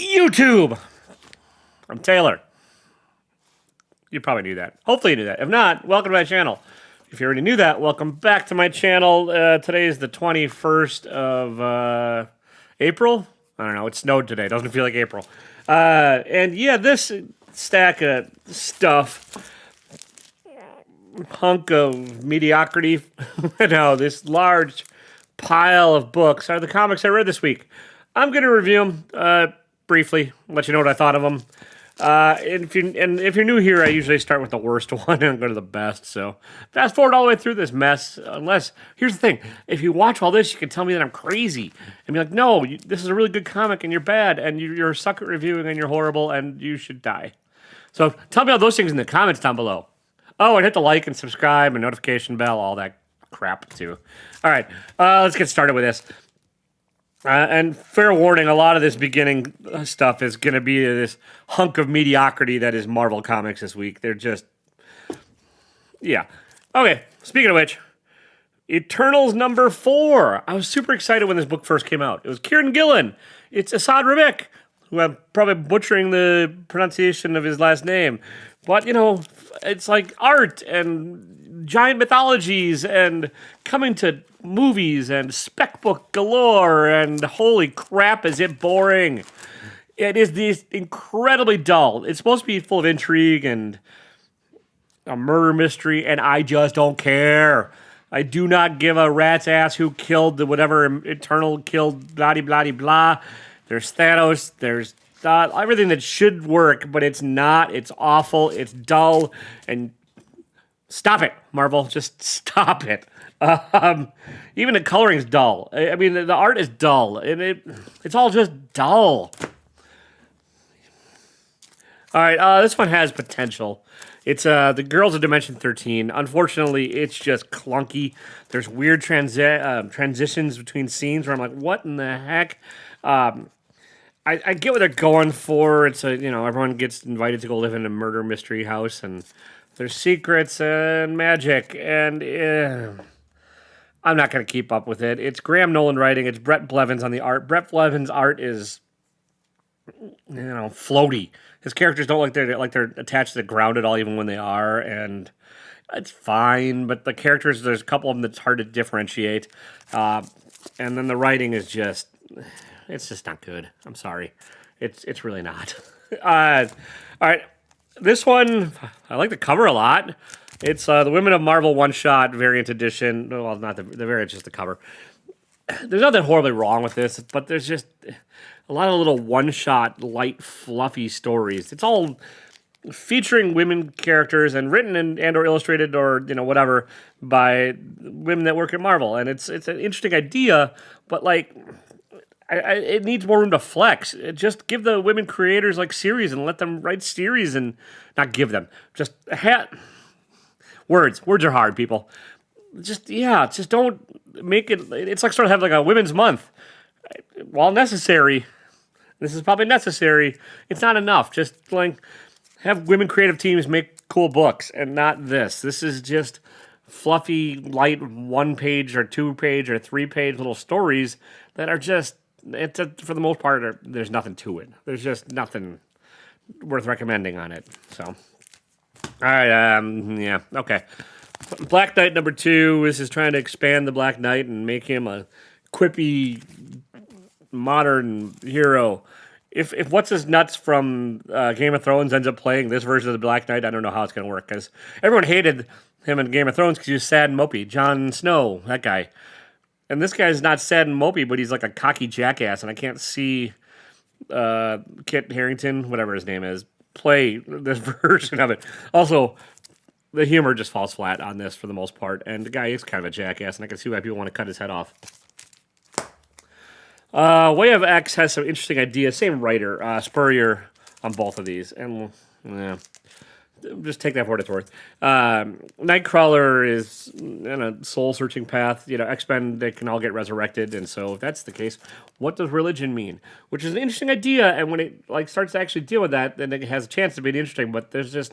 YouTube. I'm Taylor. You probably knew that. Hopefully you knew that. If not, welcome to my channel. If you already knew that, welcome back to my channel. Today is the 21st of April. I don't know. It snowed today. It doesn't feel like April. And yeah, this stack of stuff, hunk of mediocrity, this large pile of books are the comics I read this week. I'm going to review them briefly, let you know what I thought of them. And if you're new here, I usually start with the worst one and go to the best. So fast forward all the way through this mess. Unless, here's the thing: if you watch all this, you can tell me that I'm crazy and be like, "No, this is a really good comic, and you're bad, and you're a sucker at reviewing, and you're horrible, and you should die." So tell me all those things in the comments down below. Oh, and hit the like and subscribe and notification bell, all that crap too. All right, let's get started with this. And fair warning, a lot of this beginning stuff is going to be this hunk of mediocrity that is Marvel Comics this week. They're just, yeah. Okay, speaking of which, Eternals #4. I was super excited when this book first came out. It was Kieran Gillen. It's Asad Rabik, who I'm probably butchering the pronunciation of his last name. But, it's like art and giant mythologies and coming to movies and spec book galore, and holy crap, is it boring. It is this incredibly dull. It's supposed to be full of intrigue and a murder mystery, and I just don't care. I do not give a rat's ass who killed the whatever Eternal killed, blah, blah, blah, blah. There's Thanos, there's everything that should work, but it's not. It's awful, it's dull, and stop it, Marvel. Just stop it. Even the coloring's dull. I mean, the art is dull, and it's all just dull. All right, this one has potential. It's the Girls of Dimension 13. Unfortunately, it's just clunky. There's weird transitions between scenes where I'm like, what in the heck? I get what they're going for. It's everyone gets invited to go live in a murder mystery house, and there's secrets and magic, and I'm not going to keep up with it. It's Graham Nolan writing. It's Brett Blevins on the art. Brett Blevins' art is, floaty. His characters don't look like they're attached to the ground at all, even when they are, and it's fine. But the characters, there's a couple of them that's hard to differentiate, and then the writing is just, it's just not good. I'm sorry, it's really not. All right, this one I like the cover a lot. It's the Women of Marvel one-shot variant edition. Well, not the variant, just the cover. There's nothing horribly wrong with this, but there's just a lot of little one-shot, light, fluffy stories. It's all featuring women characters and written and or illustrated or whatever by women that work at Marvel. And it's an interesting idea, but it needs more room to flex. Just give the women creators series and let them write series, and not give them, just Words are hard, people. Just don't make it. It's like sort of have a women's month. While necessary, this is probably necessary. It's not enough. Just have women creative teams make cool books, and not this. This is just fluffy, light 1-page or 2-page or 3-page little stories that are just. For the most part, there's nothing to it. There's just nothing worth recommending on it. So. All right, yeah, okay. Black Knight #2. This is trying to expand the Black Knight and make him a quippy, modern hero. If What's His Nuts from Game of Thrones ends up playing this version of the Black Knight, I don't know how it's going to work, because everyone hated him in Game of Thrones because he was sad and mopey. Jon Snow, that guy. And this guy's not sad and mopey, but he's like a cocky jackass, and I can't see Kit Harington, whatever his name is, play this version of it. Also, the humor just falls flat on this for the most part, and the guy is kind of a jackass, and I can see why people want to cut his head off. Way of X has some interesting ideas. Same writer, Spurrier, on both of these, and just take that for what it's worth. Nightcrawler is in a soul-searching path. X-Men, they can all get resurrected, and so if that's the case, what does religion mean? Which is an interesting idea, and when it starts to actually deal with that, then it has a chance to be interesting, but it's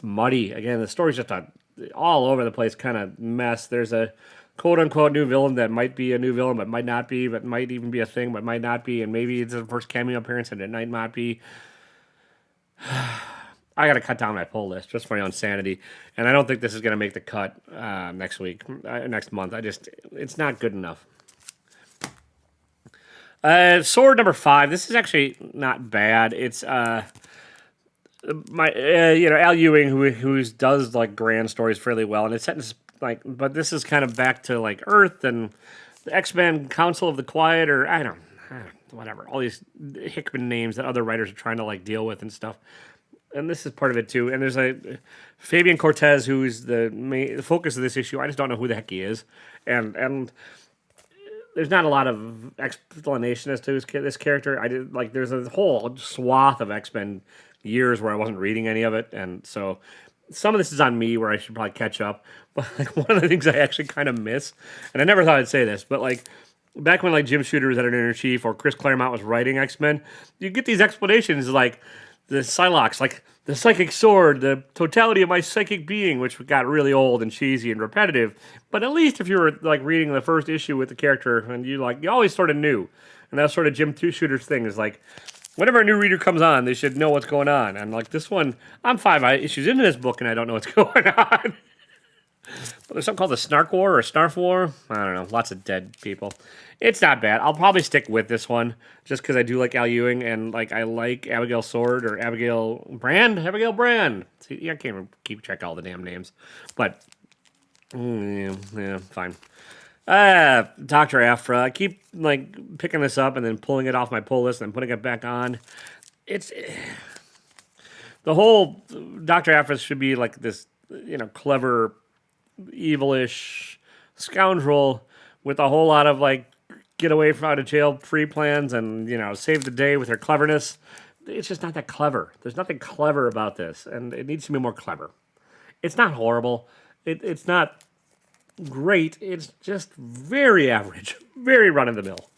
muddy. Again, the story's just all over the place kind of mess. There's a quote-unquote new villain that might be a new villain, but might not be, but might even be a thing, but might not be, and maybe it's the first cameo appearance and it might not be. I got to cut down my pull list just for my own sanity, and I don't think this is going to make the cut next month. It's not good enough. Sword number 5. This is actually not bad. It's Al Ewing, who does like grand stories fairly well, and it's set in but this is kind of back to like Earth and the X-Men Council of the Quiet, or I don't whatever, all these Hickman names that other writers are trying to like deal with and stuff. And this is part of it too. And there's Fabian Cortez, who's the focus of this issue. I just don't know who the heck he is, and there's not a lot of explanation as to this character. There's a whole swath of X-Men years where I wasn't reading any of it, and so some of this is on me where I should probably catch up. But like one of the things I actually kind of miss, and I never thought I'd say this, but like back when like Jim Shooter was editor-in-chief or Chris Claremont was writing X-Men, you get these explanations like the Psylocke, like the psychic sword, the totality of my psychic being, which got really old and cheesy and repetitive. But at least if you were like reading the first issue with the character, and you always sort of knew, and that's sort of Jim Shooter's thing is like, whenever a new reader comes on, they should know what's going on. And like this one, I'm 5 issues into this book and I don't know what's going on. But there's something called the Snark War or Snarf War. I don't know. Lots of dead people. It's not bad. I'll probably stick with this one just because I do like Al Ewing and like I like Abigail Sword or Abigail Brand. See, I can't even keep track of all the damn names, but yeah, fine. Dr. Aphra. I keep like picking this up and then pulling it off my pull list and then putting it back on. It's the whole Dr. Aphra should be like this, clever, evilish scoundrel with a whole lot of like get away from out of jail free plans and save the day with her cleverness. It's just not that clever. There's nothing clever about this, and it needs to be more clever. It's not horrible. It's not great. It's just very average, very run of the mill.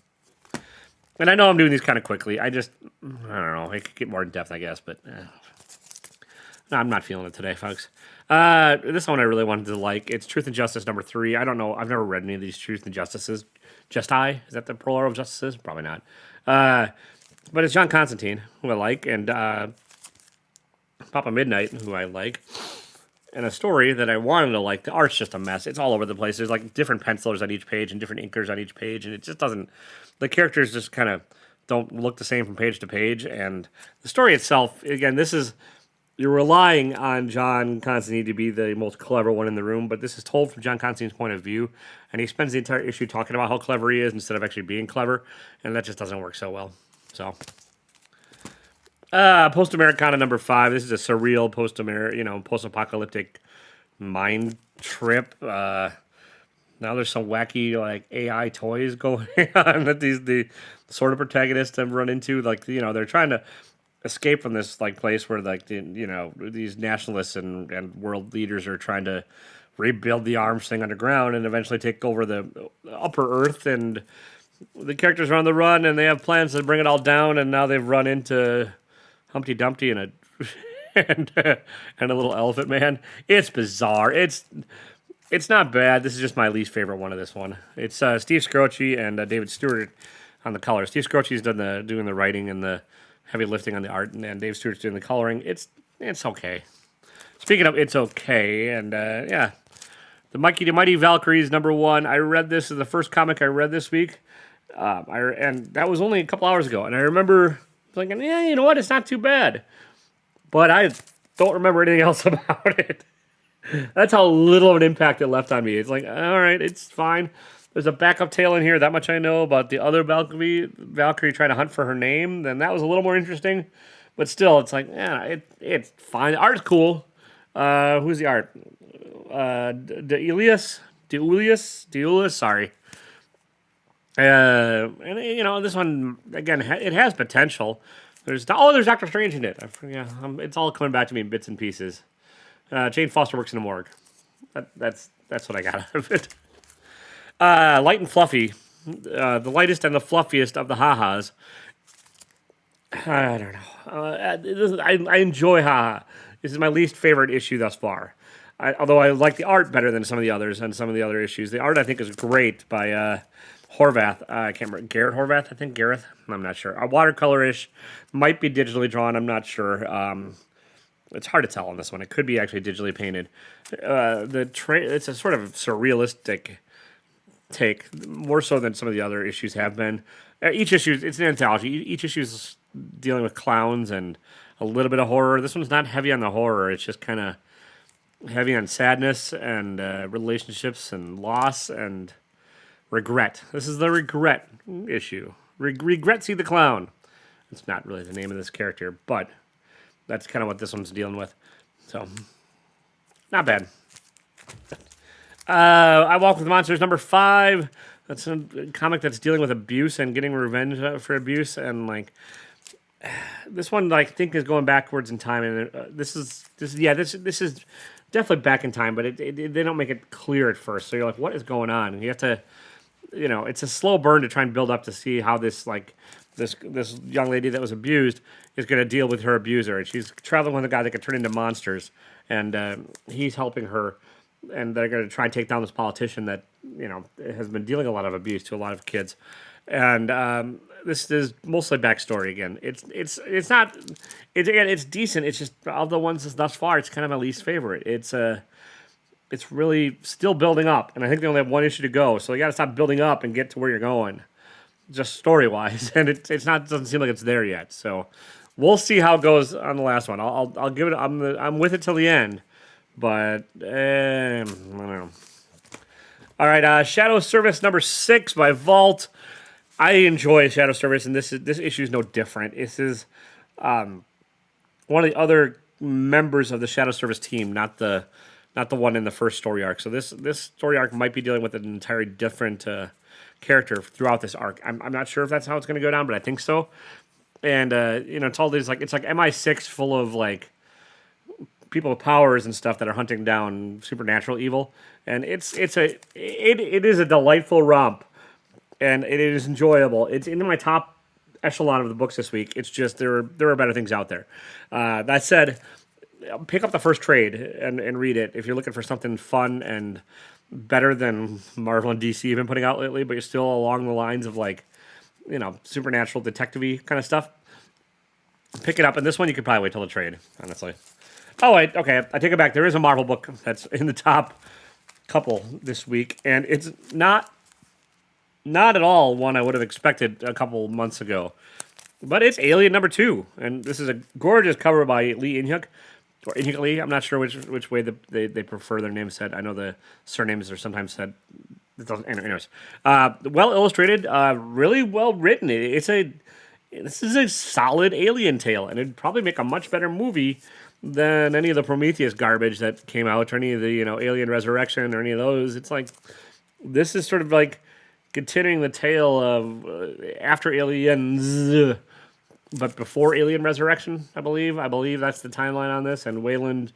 And I know I'm doing these kind of quickly. I don't know. I could get more in depth, I guess, but no, I'm not feeling it today, folks. This one I really wanted to like. It's Truth and Justice number 3. I don't know. I've never read any of these Truth and Justices. Justi? Is that the plural of justices? Probably not. But it's John Constantine, who I like, and Papa Midnight, who I like. And a story that I wanted to like. The art's just a mess. It's all over the place. There's like different pencilers on each page and different inkers on each page, and it just doesn't. The characters just kind of don't look the same from page to page. And the story itself, again, you're relying on John Constantine to be the most clever one in the room, but this is told from John Constantine's point of view, and he spends the entire issue talking about how clever he is instead of actually being clever, and that just doesn't work so well. So, Post-Americana number 5. This is a surreal post-apocalyptic mind trip. Now there's some wacky like AI toys going on that the sort of protagonists have run into. Like they're trying to escape from this like place where like these nationalists and world leaders are trying to rebuild the arms thing underground and eventually take over the upper earth, and the characters are on the run and they have plans to bring it all down, and now they've run into Humpty Dumpty and a little elephant man. It's bizarre. It's not bad. This is just my least favorite one of this one. It's Steve Scroce and David Stewart on the color. Steve Scroce's doing the writing and the heavy lifting on the art, and Dave Stewart's doing the coloring. It's okay. Speaking of it's okay, and the Mighty Valkyries number 1. I read this as the first comic I read this week, and that was only a couple hours ago. And I remember thinking, yeah, you know what? It's not too bad, but I don't remember anything else about it. That's how little of an impact it left on me. It's like, all right, it's fine. There's a backup tale in here. That much I know about the other Valkyrie trying to hunt for her name. Then that was a little more interesting. But still, it's like, yeah, it's fine. The art's cool. Who's the art? Deulius, sorry. And, this one, again, it has potential. There's Doctor Strange in it. It's all coming back to me in bits and pieces. Jane Foster works in a morgue. That's what I got out of it. Light and fluffy, the lightest and the fluffiest of the ha-has. I don't know. I enjoy ha-ha. This is my least favorite issue thus far. Although I like the art better than some of the others and some of the other issues. The art I think is great by Horvath. I can't remember. Garrett Horvath, I think. Gareth. I'm not sure. Watercolor-ish. Might be digitally drawn. I'm not sure. It's hard to tell on this one. It could be actually digitally painted. It's a sort of surrealistic take, more so than some of the other issues have been. Each issue, it's an anthology. Each issue is dealing with clowns and a little bit of horror. This one's not heavy on the horror. It's just kind of heavy on sadness and relationships and loss and regret. This is the regret issue. Regretsy the Clown. It's not really the name of this character, but that's kind of what this one's dealing with. So, not bad. I Walk with Monsters number 5. That's a comic that's dealing with abuse and getting revenge for abuse, and like this one, I think, is going backwards in time. And this is definitely back in time, but they don't make it clear at first. So you're like, what is going on? And you have to, it's a slow burn to try and build up to see how this young lady that was abused is going to deal with her abuser. And she's traveling with a guy that could turn into monsters, and he's helping her. And they're going to try and take down this politician that has been dealing a lot of abuse to a lot of kids. And this is mostly backstory again. It's not. It's decent. It's just of the ones thus far, it's kind of my least favorite. It's really still building up, and I think they only have one issue to go. So you got to stop building up and get to where you're going, just story wise. And it's not, doesn't seem like it's there yet. So we'll see how it goes on the last one. I'll give it. I'm with it till the end. But, I don't know. All right, Shadow Service number 6 by Vault. I enjoy Shadow Service, and this issue is no different. This is one of the other members of the Shadow Service team, not the one in the first story arc. So this story arc might be dealing with an entirely different character throughout this arc. I'm not sure if that's how it's going to go down, but I think so. And it's all these it's like MI6 full of like people with powers and stuff that are hunting down supernatural evil, and it is a delightful romp, and it is enjoyable. It's in my top echelon of the books this week. It's just there are better things out there. That said, pick up the first trade and read it if you're looking for something fun and better than Marvel and DC have been putting out lately, but you're still along the lines of supernatural detective-y kind of stuff. Pick it up, and this one you could probably wait till the trade, honestly. Oh, okay, I take it back. There is a Marvel book that's in the top couple this week, and it's not at all one I would have expected a couple months ago. But it's Alien number 2, and this is a gorgeous cover by Lee Inhyuk, or Inhyuk Lee. I'm not sure which way they prefer their names said. I know the surnames are sometimes said. Anyways, well illustrated, really well written. This is a solid Alien tale, and it'd probably make a much better movie than any of the Prometheus garbage that came out, or any of the Alien Resurrection, or any of those. It's like this is sort of like continuing the tale of after Aliens, but before Alien Resurrection. I believe that's the timeline on this. And Wayland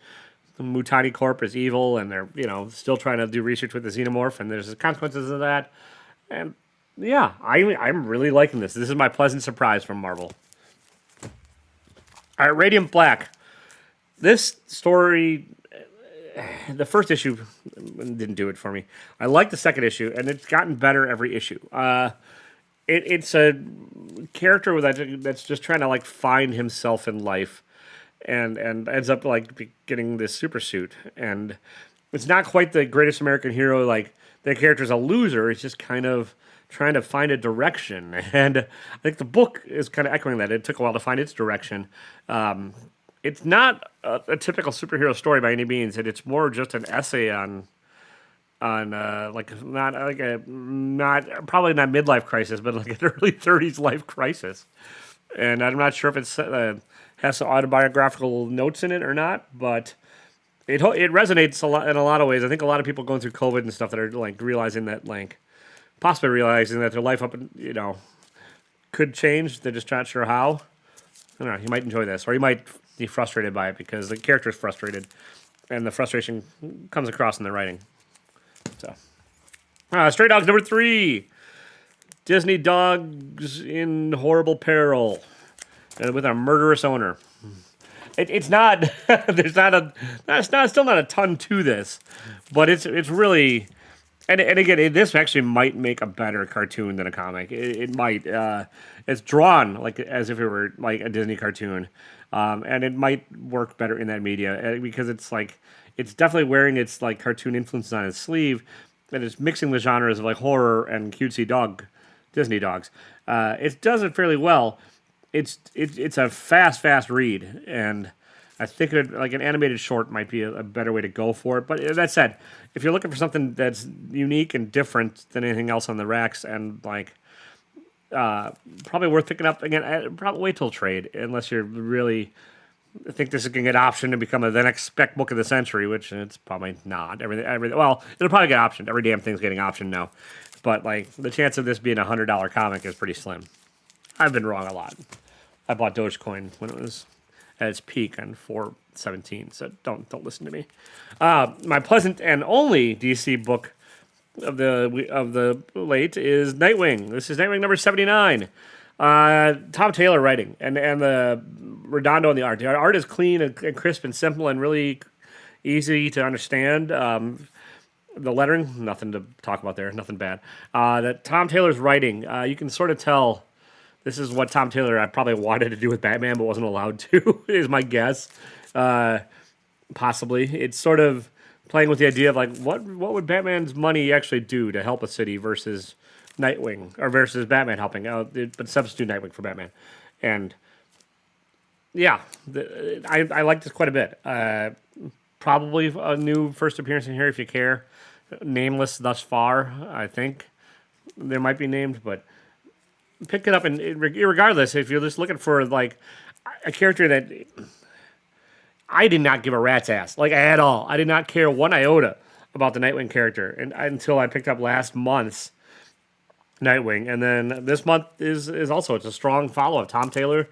Mutani Corp is evil, and they're still trying to do research with the xenomorph, and there's consequences of that. And yeah, I'm really liking this. This is my pleasant surprise from Marvel. All right, Radiant Black. This story, the first issue didn't do it for me. I like the second issue, and it's gotten better every issue. It's a character that's just trying to find himself in life, and ends up getting this super suit. And it's not quite the greatest American hero. The character's a loser. It's just kind of trying to find a direction. And I think the book is kind of echoing that. It took a while to find its direction. It's not a typical superhero story by any means, and it's more just an essay on probably not midlife crisis, but an early 30s life crisis. And I'm not sure if it has some autobiographical notes in it or not, but it resonates a lot in a lot of ways. I think a lot of people going through COVID and stuff that are possibly realizing that their life could change. They're just not sure how. I don't know. You might enjoy this, or you might be frustrated by it because the character is frustrated, and the frustration comes across in the writing. So, Stray Dogs number 3. Disney dogs in horrible peril, and with a murderous owner. it's not. There's not a. It's not still not a ton to this, but it's really. And again, this actually might make a better cartoon than a comic. It might. It's drawn like as if it were like a Disney cartoon, and it might work better in that media because it's like it's definitely wearing its like cartoon influences on its sleeve, and it's mixing the genres of like horror and cutesy Disney dogs. It does it fairly well. It's a fast read, and I think like an animated short might be a better way to go for it. But that said, if you're looking for something that's unique and different than anything else on the racks, and like probably worth picking up again, probably wait till trade unless you're really think this is going to get optioned and become the next spec book of the century, which it's probably not. Everything. Well, it'll probably get optioned. Every damn thing's getting optioned now, but like the chance of this being $100 comic is pretty slim. I've been wrong a lot. I bought Dogecoin when it was at its peak on 417. So don't listen to me. My pleasant and only DC book of the late is Nightwing. This is Nightwing number 79. Tom Taylor writing and the Redondo on the art. The art is clean and crisp and simple and really easy to understand. The lettering, nothing to talk about there, nothing bad. That Tom Taylor's writing, you can sort of tell. This is what Tom Taylor I probably wanted to do with Batman, but wasn't allowed to, is my guess. Possibly. It's sort of playing with the idea of like what would Batman's money actually do to help a city versus Nightwing, or versus Batman helping, but substitute Nightwing for Batman. And yeah, I like this quite a bit. Probably a new first appearance in here if you care. Nameless thus far, I think. There might be named, but pick it up, and regardless, if you're just looking for like a character that I did not give a rat's ass, like at all. I did not care one iota about the Nightwing character, and until I picked up last month's Nightwing, and then this month is also it's a strong follow up. Tom Taylor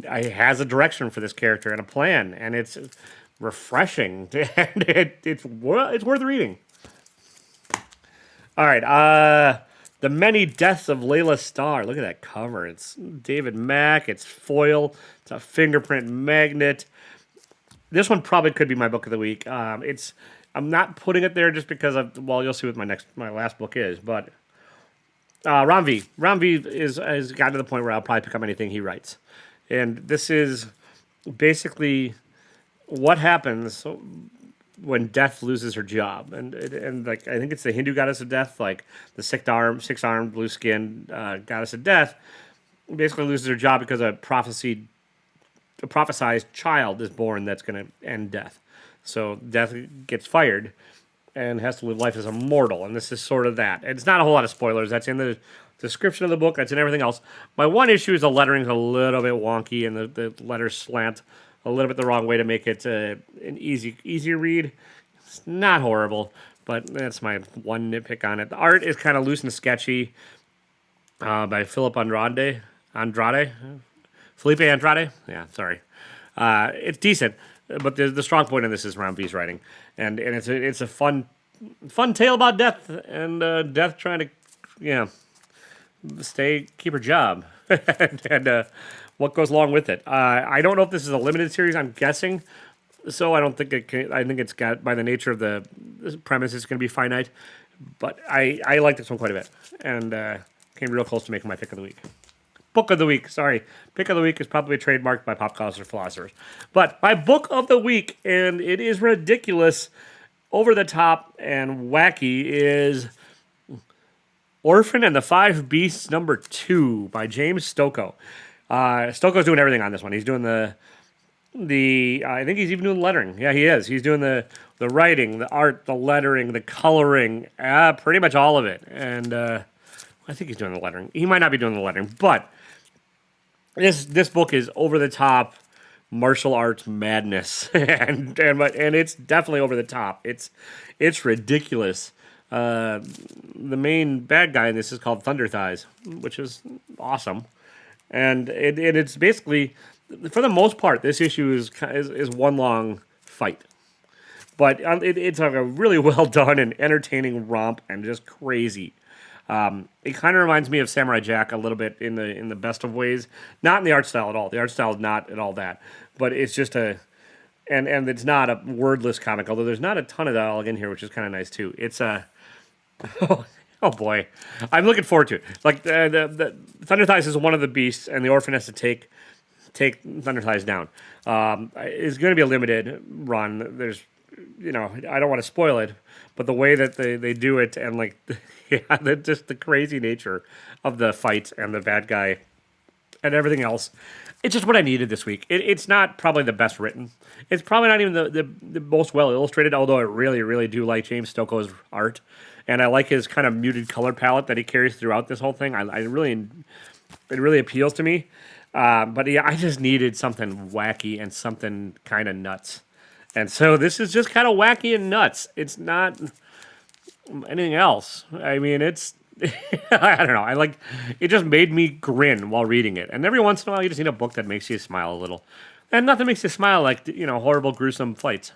has a direction for this character and a plan, and it's refreshing, and it's worth reading. All right, The Many Deaths of Layla Starr. Look at that cover. It's David Mack. It's foil. It's a fingerprint magnet. This one probably could be my book of the week. I'm not putting it there just because you'll see what my last book is. But Ram V has gotten to the point where I'll probably pick up anything he writes, and this is basically what happens when death loses her job, and like I think it's the Hindu goddess of death, like the six-armed, blue-skinned goddess of death, basically loses her job because a prophesized child is born that's going to end death. So death gets fired and has to live life as a mortal, and this is sort of that. And it's not a whole lot of spoilers. That's in the description of the book. That's in everything else. My one issue is the lettering's a little bit wonky, and the letters slant a little bit the wrong way to make it an easier read. It's not horrible, but that's my one nitpick on it. The art is kind of loose and sketchy by Felipe Andrade. Yeah, sorry. It's decent, but the strong point in this is Ram V's writing, and it's a fun tale about death and death trying to keep her job and what goes along with it. I don't know if this is a limited series. I'm guessing so. I don't think it can. I think it's got, by the nature of the premise, it's going to be finite. But I like this one quite a bit, and came real close to making my pick of the week. Book of the week, sorry. Pick of the week is probably trademarked by pop culture philosophers. But my book of the week, and it is ridiculous, over the top, and wacky, is Orphan and the Five Beasts #2 by James Stoko. Stoko's doing everything on this one. He's doing the I think he's even doing lettering. Yeah, he is. He's doing the writing, the art, the lettering, the coloring, pretty much all of it. And I think he's doing the lettering. He might not be doing the lettering, but this book is over the top martial arts madness, and it's definitely over the top. It's ridiculous. The main bad guy in this is called Thunder Thighs, which is awesome. And it's basically, for the most part, this issue is one long fight. But it's a really well done and entertaining romp and just crazy. It kind of reminds me of Samurai Jack a little bit in the best of ways. Not in the art style at all. The art style is not at all that. But it's just a and it's not a wordless comic, although there's not a ton of dialogue in here, which is kind of nice too. It's a oh boy, I'm looking forward to it. Like the Thunder Thighs is one of the beasts, and the Orphan has to take Thunder Thighs down. It's going to be a limited run. There's, I don't want to spoil it, but the way that they do it, and like, yeah, just the crazy nature of the fight and the bad guy and everything else. It's just what I needed this week. It's not probably the best written. It's probably not even the most well illustrated, although I really, really do like James Stoko's art. And I like his kind of muted color palette that he carries throughout this whole thing. It really appeals to me. But yeah, I just needed something wacky and something kind of nuts. And so this is just kind of wacky and nuts. It's not anything else. I mean, it's I don't know. It just made me grin while reading it. And every once in a while, you just need a book that makes you smile a little. And nothing makes you smile like, horrible, gruesome fights.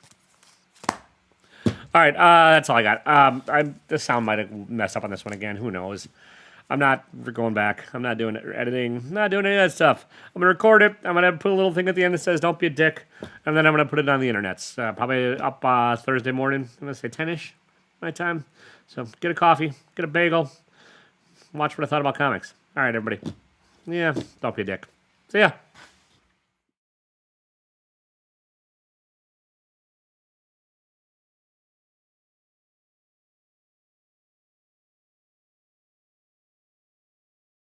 All right, that's all I got. The sound might have messed up on this one again. Who knows? I'm not going back. I'm not doing editing. I'm not doing any of that stuff. I'm going to record it. I'm going to put a little thing at the end that says, don't be a dick. And then I'm going to put it on the internet. Probably up Thursday morning. I'm going to say 10-ish my time. So get a coffee, get a bagel, watch what I thought about comics. All right, everybody. Yeah, don't be a dick. See ya.